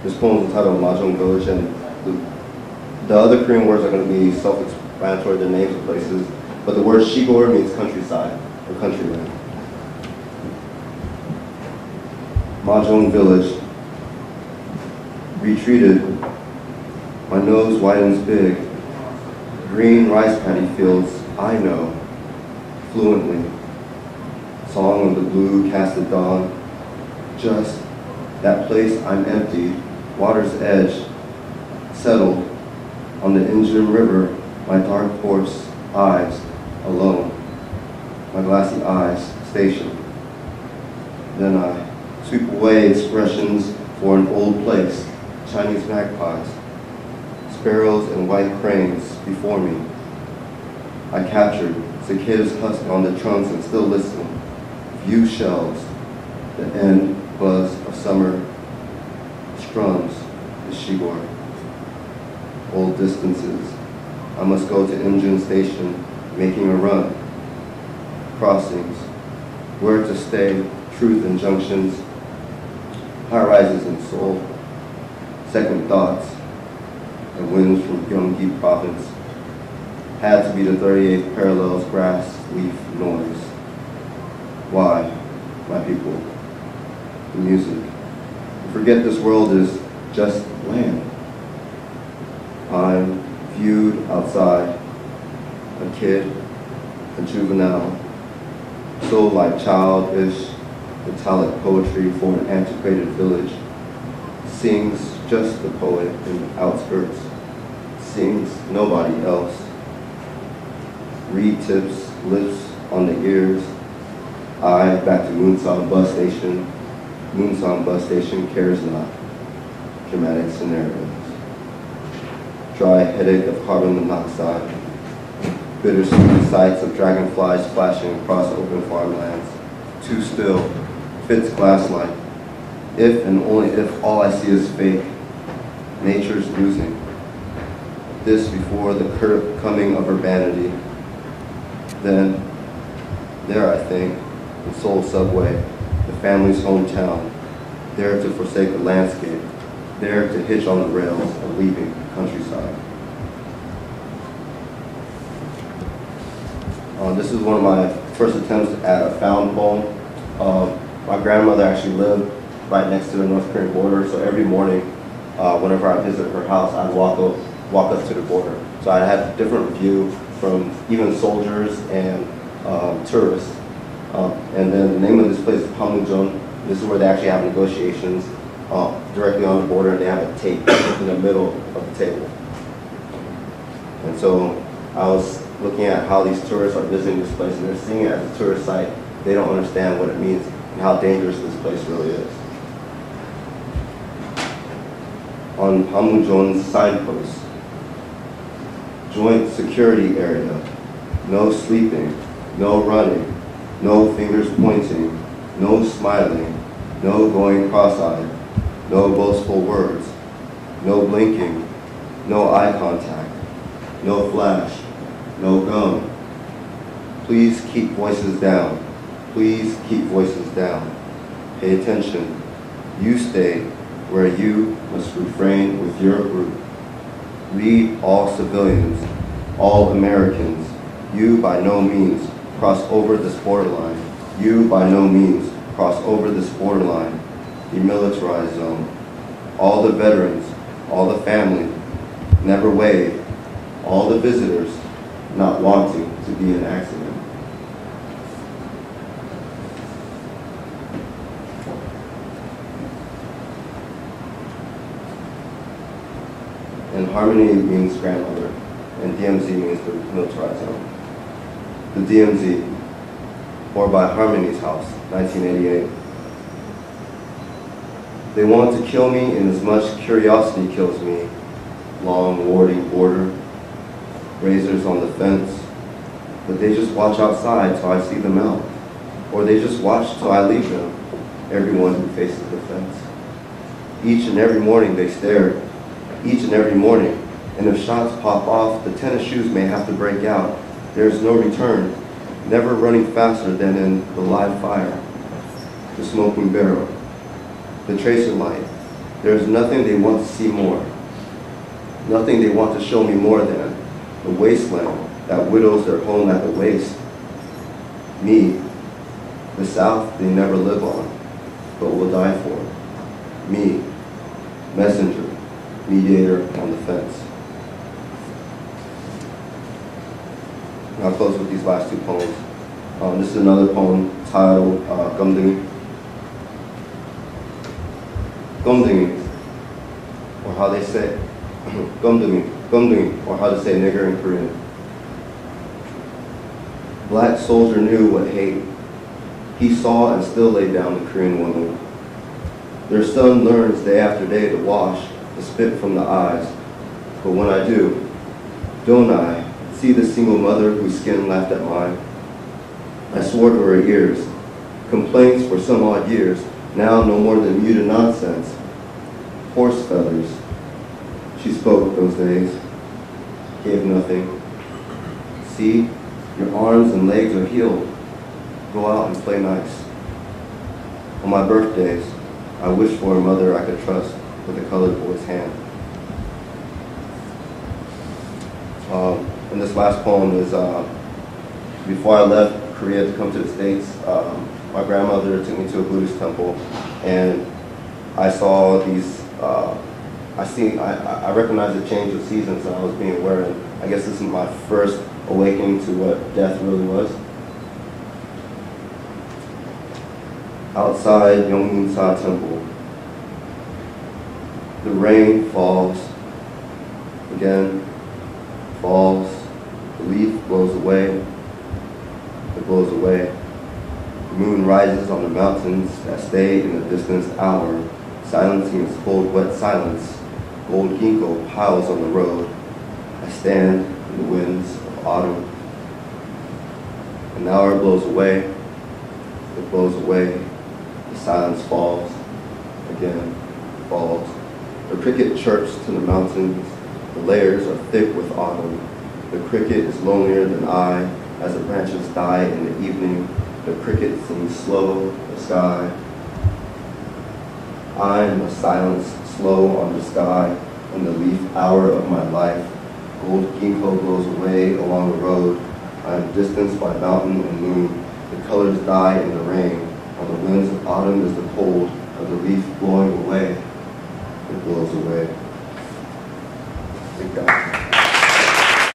This poem is entitled Mahjong Village, and the other Korean words are going to be self-explanatory, the names of places, but the word Shigor means countryside or countryland. Mahjong Village. Retreated, my nose widens big. Green rice paddy fields, I know, fluently. Song of the blue casted dawn. Just that place I'm empty, water's edge, settled on the Injun River, my dark horse eyes alone, my glassy eyes stationed. Then I sweep away expressions for an old place, Chinese magpies, sparrows and white cranes before me. I captured cicadas husk on the trunks and still listen. View shells, the end buzz of summer strums the Shigor. Old distances, I must go to Injun Station, making a run. Crossings, where to stay, truth injunctions, high rises in Seoul, second thoughts, and winds from Gyeonggi province. Had to be the 38th parallel's grass leaf noise. Why, my people? The music. Forget this world is just land. I'm viewed outside, a kid, a juvenile, so like childish, metallic poetry for an antiquated village. Sings just the poet in the outskirts, sings nobody else. Reed tips, lips on the ears. I back to Moonsong bus station. Moonsong bus station cares not. Dramatic scenarios. Dry headache of carbon monoxide. Bittersweet sights of dragonflies splashing across open farmlands. Too still, fits glass light. If and only if all I see is fake, nature's losing. This before the coming of urbanity. Then, there I think, the Seoul subway, the family's hometown, there to forsake the landscape, there to hitch on the rails of leaving the countryside. This is one of my first attempts at a found poem. My grandmother actually lived right next to the North Korean border, so every morning, whenever I visit her house, I'd walk up to the border. So I had a different view from even soldiers and tourists. And then the name of this place is Panmunjom. This is where they actually have negotiations directly on the border, and they have a tape in the middle of the table. And so I was looking at how these tourists are visiting this place, and they're seeing it as a tourist site. They don't understand what it means and how dangerous this place really is. On Panmunjom's signpost, joint security area, no sleeping, no running, no fingers pointing, no smiling, no going cross-eyed, no boastful words, no blinking, no eye contact, no flash, no gum. Please keep voices down. Please keep voices down. Pay attention. You stay where you must refrain with your group. Read all civilians, all Americans. You by no means cross over this borderline. You by no means cross over this borderline. Demilitarized zone. All the veterans, all the family, never wave. All the visitors, not wanting to be an accident. And Harmony means grandmother, and DMZ means the militarized zone. The DMZ, or by Harmony's house, 1988. They want to kill me in as much curiosity kills me. Long warding border, razors on the fence, but they just watch outside till I see them out, or they just watch till I leave them, everyone who faces the fence. Each and every morning they stare, each and every morning, and if shots pop off, the tennis shoes may have to break out. There's no return, never running faster than in the live fire, the smoking barrel, the tracer light, There is nothing they want to see more, nothing they want to show me more than the wasteland that widows their home at the waist. Me, the South they never live on, but will die for. Me, messenger, mediator on the fence. And I'll close with these last two poems. This is another poem titled Gumdingi. Gumdingi, or how they say, Gumdingi, or how to say nigger in Korean. Black soldier knew what hate. He saw and still laid down the Korean woman. Their son learns day after day to wash the spit from the eyes. But when I do, don't I see the single mother whose skin laughed at mine? I swore to her ears, complaints for some odd years, now no more than muted nonsense. Horse feathers, she spoke those days, gave nothing. See, your arms and legs are healed. Go out and play nice. On my birthdays, I wish for a mother I could trust with a colored boy's hand. And this last poem is, before I left Korea to come to the States, my grandmother took me to a Buddhist temple, and I saw these, I recognized the change of seasons that I was being aware of. I guess this is my first awakening to what death really was. Outside Yongmunsa Temple, the rain falls, again, falls, the leaf blows away, it blows away. The moon rises on the mountains that stay in the distance hour, silencing its cold, wet silence. Gold ginkgo piles on the road. I stand in the winds of autumn. An hour blows away, it blows away. The silence falls, again, falls. The cricket chirps to the mountains. The layers are thick with autumn. The cricket is lonelier than I. As the branches die in the evening, the cricket sings slow the sky. I am a silence slow on the sky in the leaf hour of my life. Gold ginkgo blows away along the road. I am distanced by mountain and moon. The colors die in the rain. On the winds of autumn is the cold of the leaf blowing away. It blows away. Thank God.